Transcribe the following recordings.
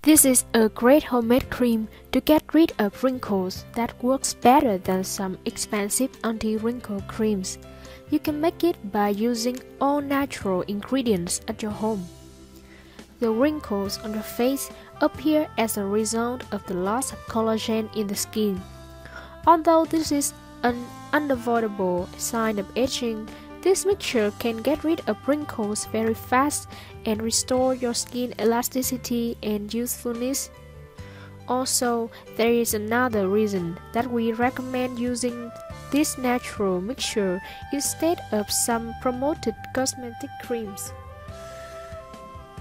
This is a great homemade cream to get rid of wrinkles that works better than some expensive anti-wrinkle creams. You can make it by using all natural ingredients at your home. The wrinkles on your face appear as a result of the loss of collagen in the skin. Although this is an unavoidable sign of aging, this mixture can get rid of wrinkles very fast and restore your skin elasticity and youthfulness. Also, there is another reason that we recommend using this natural mixture instead of some promoted cosmetic creams.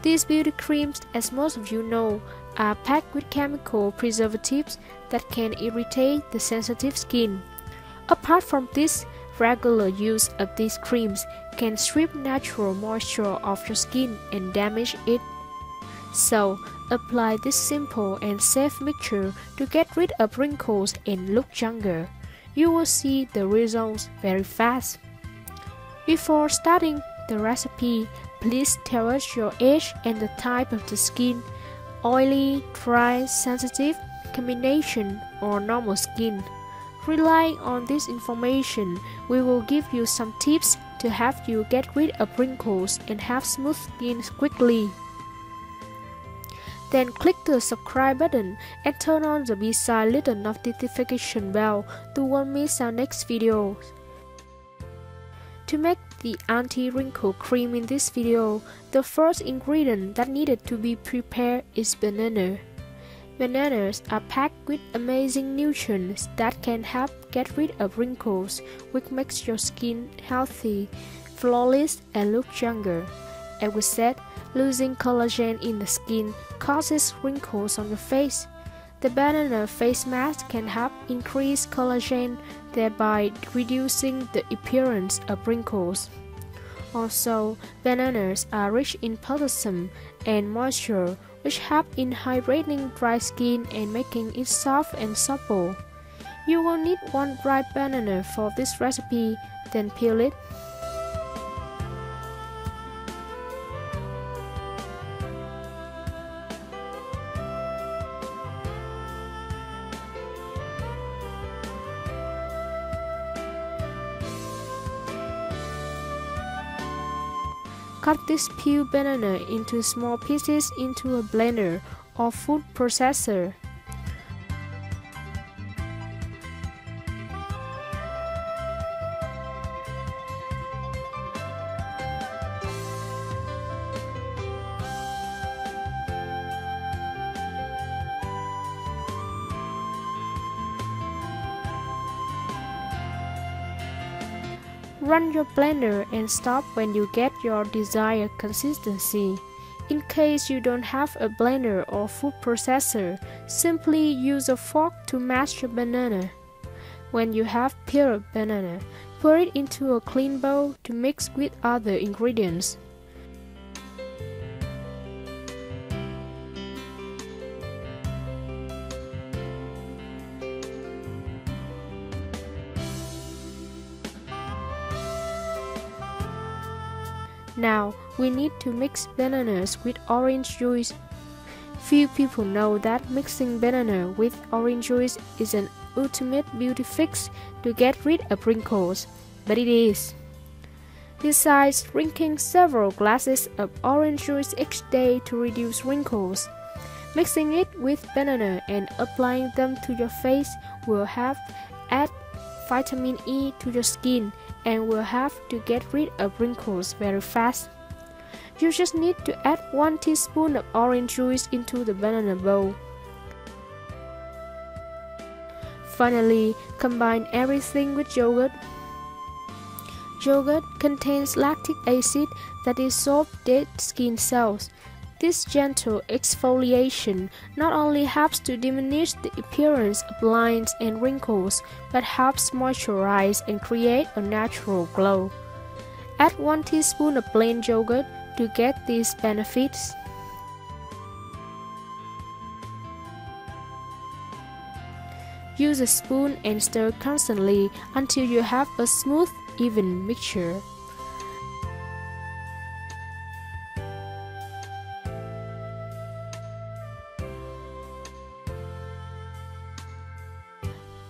These beauty creams, as most of you know, are packed with chemical preservatives that can irritate the sensitive skin. Apart from this, regular use of these creams can strip natural moisture off your skin and damage it. So, apply this simple and safe mixture to get rid of wrinkles and look younger. You will see the results very fast. Before starting the recipe, please tell us your age and the type of the skin: oily, dry, sensitive, combination, or normal skin. Relying on this information, we will give you some tips to help you get rid of wrinkles and have smooth skin quickly. Then click the subscribe button and turn on the beside little notification bell to won't miss our next video. To make the anti-wrinkle cream in this video, the first ingredient that needed to be prepared is banana. Bananas are packed with amazing nutrients that can help get rid of wrinkles, which makes your skin healthy, flawless, and look younger. As we said, losing collagen in the skin causes wrinkles on your face. The banana face mask can help increase collagen, thereby reducing the appearance of wrinkles. Also, bananas are rich in potassium and moisture, which help in hydrating dry skin and making it soft and supple. You will need one ripe banana for this recipe, then peel it. Cut this peeled banana into small pieces into a blender or food processor. Run your blender and stop when you get your desired consistency. In case you don't have a blender or food processor, simply use a fork to mash your banana. When you have peeled banana, pour it into a clean bowl to mix with other ingredients. Now, we need to mix bananas with orange juice. Few people know that mixing banana with orange juice is an ultimate beauty fix to get rid of wrinkles, but it is. Besides drinking several glasses of orange juice each day to reduce wrinkles, mixing it with banana and applying them to your face will help add vitamin E to your skin and will help to get rid of wrinkles very fast. You just need to add 1 teaspoon of orange juice into the banana bowl. Finally, combine everything with yogurt. Yogurt contains lactic acid that dissolves dead skin cells. This gentle exfoliation not only helps to diminish the appearance of lines and wrinkles, but helps moisturize and create a natural glow. Add 1 teaspoon of plain yogurt to get these benefits. Use a spoon and stir constantly until you have a smooth, even mixture.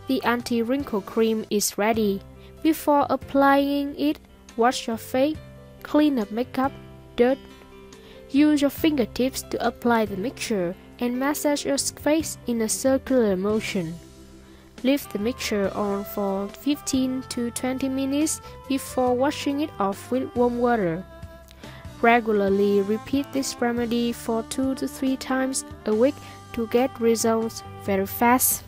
The anti-wrinkle cream is ready. Before applying it, wash your face, clean up makeup, dirt. Use your fingertips to apply the mixture and massage your face in a circular motion. Leave the mixture on for 15 to 20 minutes before washing it off with warm water. Regularly repeat this remedy for 2 to 3 times a week to get results very fast.